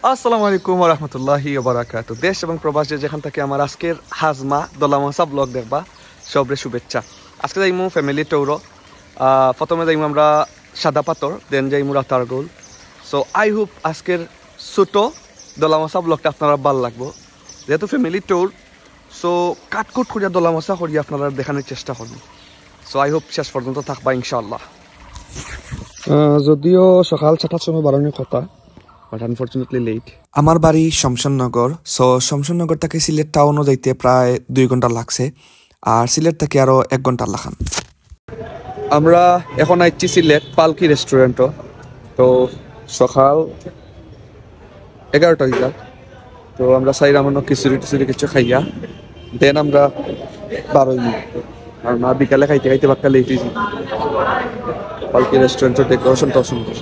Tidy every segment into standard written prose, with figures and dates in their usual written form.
আসসালামু আলাইকুম ওয়া রাহমাতুল্লাহি ওয়া বারাকাতুহু। দেশ এবং প্রবাসে যেখান থেকে আমার আজকের হাজমা দলামসা ব্লগ দেখবা সবরে শুভেচ্ছা। আজকে যাইমু ফ্যামিলি ট্যুর। প্রথমে যাইমু আমরা সাদা পাথর, দেন যাইমু রাতারগুল। সো আই হোপ আজকের ছোট দলামসা ব্লগটা আপনারা ভালো লাগবো, যেহেতু ফ্যামিলি ট্যুর। সো কাটকুট করিয়া দলামসা করিয়া আপনারা দেখানোর চেষ্টা করবো। সো আই হোপ শেষ পর্যন্ত থাকবা ইনশাআল্লাহ। যদিও সকাল 7টার সময় বারোনের কথা, বাট আনফরচুনেটলি লেট। আমার বাড়ি শমশাননগর। সো শমশাননগর থেকে সিলেট টাউনও যাইতে প্রায় 2 ঘন্টা লাগছে, আর সিলেট থেকে আরো 1 ঘন্টা লাগান। আমরা এখন আইছি সিলেট পালকি রেস্টুরেন্টও। তো সকাল 11টা দিকে তো আমরা সাইরামানো খিচুড়ি টিচুড়ি কিছু খাইয়া দেন আমরা বারোই, আর না বিকালে খাইতে খাইতে বাক্কা লেট হয়েছি। পালকি রেস্টুরেন্টের ডেকোরেশনটাও সুন্দর।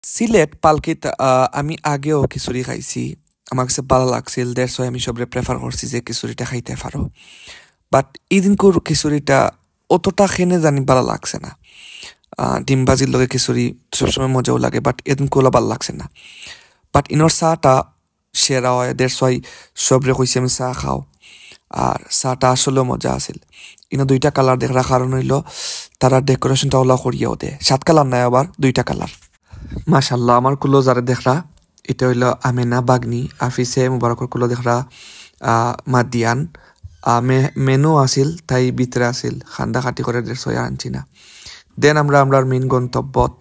সিলেট পালকিত আমি আগেও খিচুড়ি খাইছি, আমার কাছে ভালো লাগছিল। দ্যাটস ওয়াই আমি সবরে প্রেফার করছি যে খিচুড়িটা খাইতে পারো। বাট ইদিনকুর খিচুড়িটা অতটা খেনে জানি ভালো লাগছে না। ডিম ভাজির লগে খিচুড়ি সবসময় মজাও লাগে, বাট এদিনকুলা ভালো লাগছে না। বাট ইনোর চাহটা সেরা হয়, দ্যাটস ওয়াই সবরে কইছি আমি চাহ খাও। আর চাহটা আসলেও মজা আছিল। ইনো 2টা কালার দেখার কারণ হইল তারা ডেকোরেশনটা ওলা করিয়াও দেয়। 7 কালার নাই, আবার 2টা কালার। মাশাল্লাহ, আমার কুলো যারে দেখরা এটা হইল আমেনা বাগনি, আফিসে মুবারকর কুলো দেখরা মাদিয়ান। মেনু আসিল তাই ভিতরে আসিল, খান্দা খাটি করে 150 আনছি না। দেন আমরা মেইন গন্তব্যত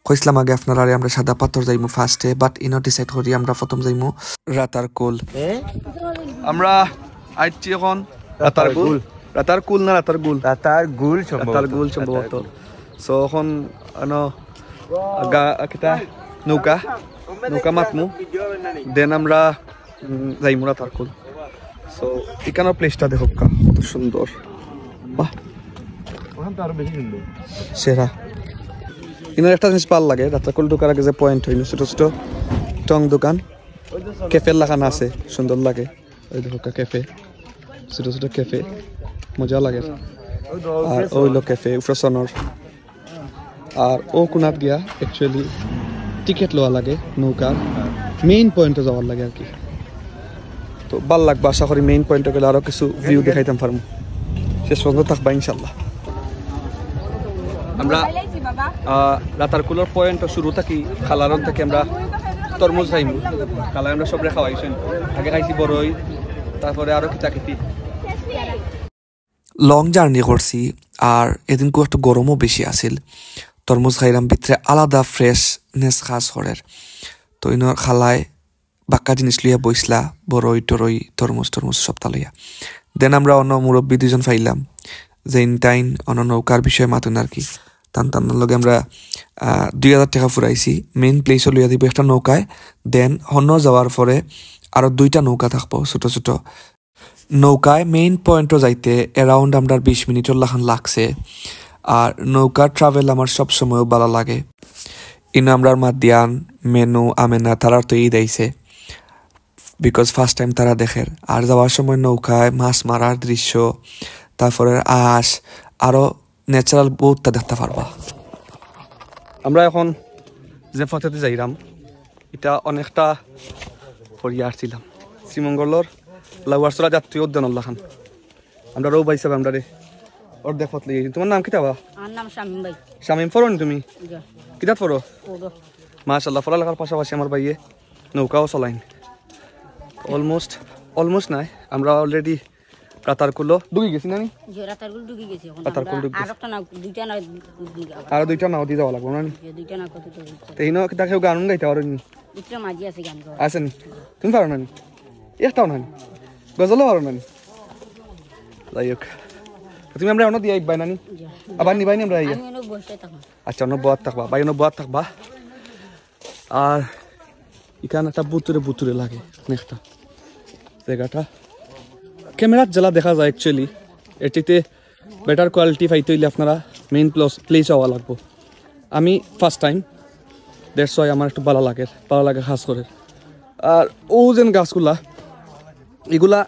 কইসলাম আগে আপনারা আমরা সাদা পাথর যাইমু ফার্স্টে, বাট ইনো ডিসাইড করি আমরা প্রথম যাইমু রাতারকুল। আমরা আইছি এখন রাতারকুল। রাতারকুল না রাতারগুল? রাতারগুল সম্ভবত। সো এখন নৌকা মাতমু, দেন আমরা যাইমু রাতারকুল। সো এখানের প্লেসটা দেখো কত সুন্দর, বাহ সেরা। এনার একটা জিনিস ভালো লাগে, রাতারকুল ঢোকার আগে যে পয়েন্ট হইল ছোট ছোট টং দোকান, ক্যাফের লাগানো আছে, সুন্দর লাগে। ওই দেখো ক্যাফে, ছোট ছোট ক্যাফে, মজা লাগে। আর ওইলো ক্যাফে উফরসনর। আর ও কোনাত গিয়া অ্যাকচুয়ালি টিকিট লওয়া লাগে নৌকার, মেইন পয়েন্টে যাওয়ার লাগে আর কি। তো ভাল লাগবে, আশা করি মেইন পয়েন্টে গেলে আরো কিছু ভিউ দেখাইতাম পারবো। শেষ পর্যন্ত থাকবা ইনশাল্লাহ। আমরা রাতারকুলের পয়েন্ট শুরু থাকি খালারন থেকে আমরা তরমুজ খাইমু। খালাই আমরা সবরে খাওয়াইছেন, আগে খাইছি বড়ই, তারপরে আরো খিতা। লং জার্নি করছি, আর এদিন খুব একটা গরমও বেশি আছিল। তরমুজ খাইলাম, ভিতরে আলাদা ফ্রেশনেস খাস করের। তো ইনোর খালায় বাক্কা জিনিস লইয়া বইসলা, বড়ই টরই তরমুজ সপ্তাহ লইয়া। দেন আমরা অন্য মুরব্বী 2জন পাইলাম, জেইন টাইন অন্য নৌকার বিষয়ে মাতুন আর কি। টানার লগে আমরা 2000 টাকা ফুরাইছি। মেইন প্লেসও লইয়া দিব একটা নৌকায়। দেন হন্য যাওয়ার পরে আরো 2টা নৌকা থাকবো ছোট ছোট নৌকায়। মেইন পয়েন্টও যাইতে অ্যারাউন্ড আমরা 20 মিনিটের লাখান লাগছে। আর নৌকার ট্রাভেল আমার সবসময়ও ভালো লাগে। ইনো আমরা মাদিয়ান মেনু আমেনা তারা তো ঈদ আইছে, বিকজ ফার্স্ট টাইম তারা দেখের। আর যাওয়ার সময় নৌকায় মাছ মারার দৃশ্য, তারপরে আরো ন্যাচারাল বহুতটা দেখতে পারবা। আমরা এখন যে পথেতে যাইরাম এটা অনেকটা পড়িয়া আসছিলাম শ্রীমঙ্গলর লাউয়ারসলা যাত্রী উদ্যান খান। আমরা রৌ ভাই সাহেব আমরা রে অর্ধেক পথ লিয়ে। তোমার নাম কিতা বা? আমার নাম শামিম ভাই। শামিম ফরো নি তুমি? কিতাত ফরো? মাশাআল্লাহ, পড়ালেখার পাশাপাশি আমার ভাইয়ে নৌকাও চলাইন। অলমোস্ট নাই, আমরা অলরেডি রাতারকুলও ডুবি গেছি না? রাতারকুল ডুবি গেছি। আর 2টা নাও দিয়ে যাওয়া লাগবো না? তেইনো কিতা কেউ গান গাইতে পারো নি? আছে নি? তুমি পারো না? একটাও না? গজলও পারো না? যাই হোক, তুমি আমরা অন্য দিয়ে আইবাই নানি, আবার নিবাই নি আমরা আইয়া? আচ্ছা, অন্য বয়াত থাকবা, ভাই অন্য বয়াত থাকবা। আর এখানে একটা বুতুরে লাগে অনেকটা জায়গাটা। ক্যামেরার জ্বালা দেখা যায় অ্যাকচুয়ালি, এটিতে বেটার কোয়ালিটি পাইতে হইলে আপনারা মেইন প্লেস হওয়া লাগবো। আমি ফার্স্ট টাইম, দ্যাটস ওয়াই আমার একটু ভালো লাগে খাস করে। আর ও যেন গাছগুলা এগুলা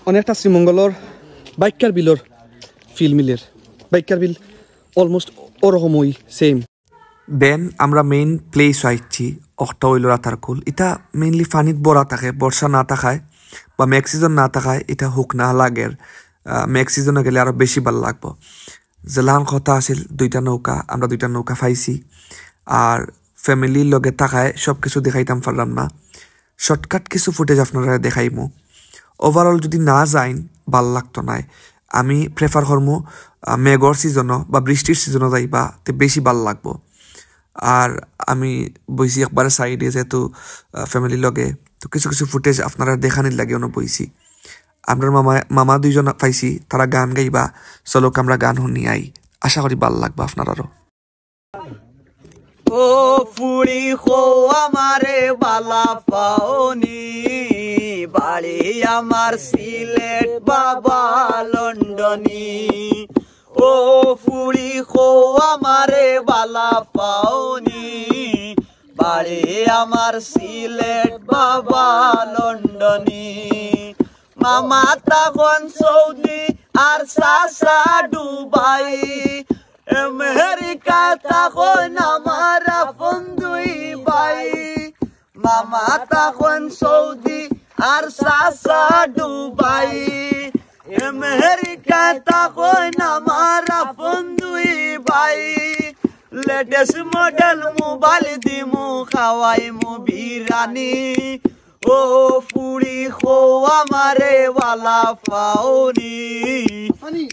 অনেকটা শ্রীমঙ্গলর বাইকার বিলর ফিল মিলের। বাইকার বিল অলমোস্ট ওরকমই সেম দেন আমরা মেইন প্লেস আইছি অক্টা হইল রাতারকুল এটা মেইনলি পানিত বড়া থাকে বর্ষা না থাকায় বা মেঘ সিজন না থাকায় এটা হুক না লাগের মেঘ সিজনে গেলে আরো বেশি ভাল লাগবো জেলান কথা আছিল 2টা নৌকা আমরা 2টা নৌকা পাইছি আর ফ্যামিলির লগে থাকায় সব কিছু দেখাইতাম পারলাম না শর্টকাট কিছু ফুটেজ আপনারা দেখাইমু ওভারঅল যদি না যাইন ভাল লাগতো নাই আমি প্রেফার করমু মেঘর সিজনও বা বৃষ্টির সিজনও যাইবা তে বেশি ভাল লাগবো আর আমি বইছি একবারে সাইডে যেহেতু ফ্যামিলির লগে তো কিছু কিছু ফুটেজ আপনারা দেখানির লাগে অন্য বইছি আমরা মামা 2জন পাইছি তারা গান গাইবা চলো আমরা গান শুনি আই আশা করি ভাল লাগবা আপনারারও ও ফুড়ি খো আমারে বালা পাওনি বাড়ি আমার সিলেট বাবা লন্ডনী ও ফুড়ি খো আমারে বালা পাওনি বাড়ি আমার সিলেট বাবা লন্ডনী মামা তখন সৌদি আর সাসা দুবাই আমেরিকা তখন আমার বন্ধুই ভাই মামা তখন সৌদি আর সাসা দুবাই আমেরিকা তখন আমার বন্ধুই ভাই লেটেস্ট মডেল মোবাইল দিমু খাওয়াইমু বিরানি ও ফুড়ি খো আমারে বালা পাওনি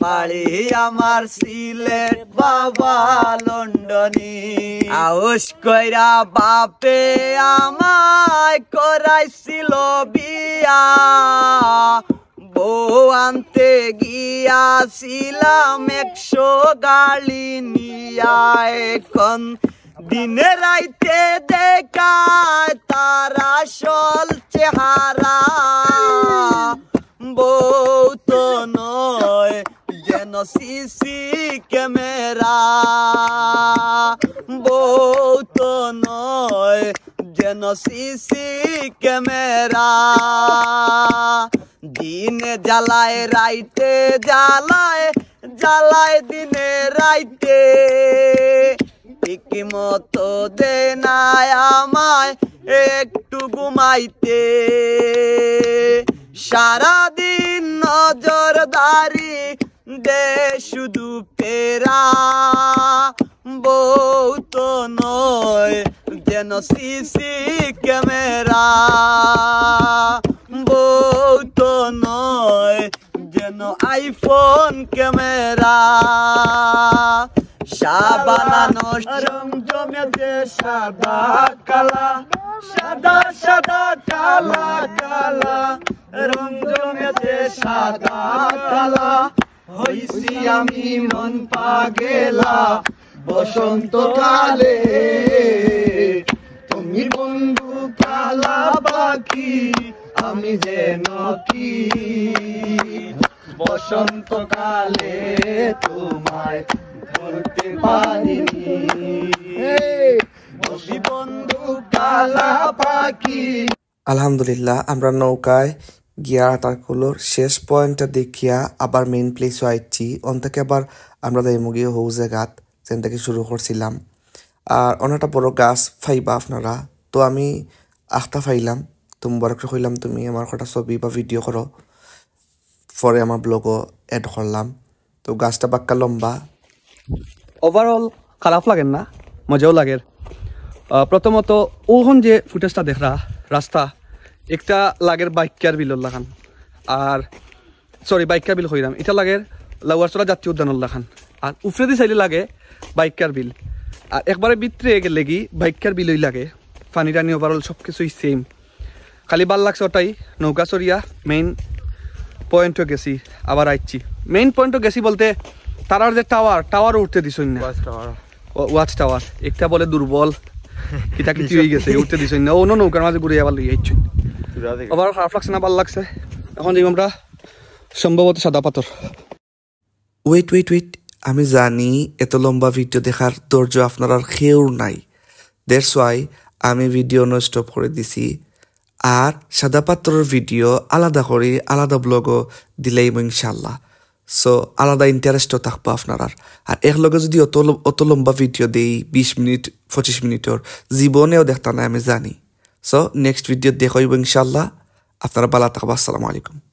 বাড়ি আমার সিলেট বাবা লন্ডনী আউস কইরা বাপে আমায় করাইছিল বিয়া বউ আনতে গিয়াছিলাম 100 গাড়ি নিয়া এখন দিনে রাইতে দেখায় তারা আসল চেহারা বউ তো নয় যেন সিসি ক্যামেরা বউ তো নয় যেন সিসি ক্যামেরা দিনে জ্বালায় রাইতে জ্বালায় জ্বালায় দিনে রাইতে ঠিক মতো দে নাই আমায় একটু ঘুমাইতে সারাদিন নজরদারি দে শুধু পেরা বউ তো নয় যেন সিসি ক্যামেরা বউ তো নয় যেন আইফোন ক্যামেরা সাবানানো রং জমেছে সাদা কালা সাদা সাদা কালা কালা রং জমেছে সাদা কালা হইছি আমি মন পাগেলা বসন্ত কালে তুমি বন্ধু কালা পাখি আমি যেন কি বসন্ত কালে তোমায় ধরতে পারিনি বন্ধু কালা পাখি আলহামদুলিল্লাহ আমরা নৌকায় গিয়া রাতারকুলোর শেষ পয়েন্টটা দেখিয়া আবার মেইন প্লেসও আইছি অন থেকে আবার আমরা দাইমুগিয়ে হৌ জায়গাত যেন থেকে শুরু করছিলাম আর অনেকটা বড় গাছ ফাইবা আপনারা তো আমি আখটা ফাইলাম তুমি বরকে কইলাম তুমি আমার কটা ছবি বা ভিডিও করো পরে আমার ব্লগও এড করলাম তো গাছটা বাক্কা লম্বা ওভারঅল খারাপ লাগেন না মজাও লাগের প্রথমত ওখন যে ফুটেজটা দেখরা রাস্তা একটা লাগের বাইকার বিলর লাগান আর সরি বাইকার বিল হইলাম এটা লাগের লাউয়ারচলা জাতীয় উদ্যানের লাগান আর উফরেদি চাইলে লাগে বাইকার বিল আর একবারে ভিতরে গেলে কি বাইকার বিলই লাগে পানি টানি ওভারঅল সব কিছুই সেম খালি ভাল লাগছে ওটাই নৌকা চড়িয়া মেইন পয়েন্টও গেছি আবার আইছি মেইন পয়েন্টও গেছি বলতে তারার যে টাওয়ারও উঠতে দিছই না ওয়াচ টাওয়ার একটা বলে দুর্বল কিটা কিছু হয়ে গেছে উঠতে দিছই না অন্য নৌকার মাঝে ঘুরে আবার লই আইছি আবার খারাপ লাগছে না ভাল লাগছে এখন যাই আমরা সম্ভবত সাদা পাথর ওয়েট আমি জানি এত লম্বা ভিডিও দেখার ধৈর্য আপনার আর কেউ নাই দ্যাটস ওয়াই আমি ভিডিও স্টপ করে দিছি আর সাদা পাত্রের ভিডিও আলাদা করে আলাদা ব্লগও দিলেই ইনশাল্লাহ সো আলাদা ইন্টারেস্টও থাকবো আপনার আর এর লগে যদি অত লম্বা ভিডিও দেই 20 মিনিট 25 মিনিটের জীবনেও দেখতা না আমি জানি সো নেক্সট ভিডিও দেখাইব ইনশাআল্লাহ আপনারা ভালো থাকবা আসসালামু আলাইকুম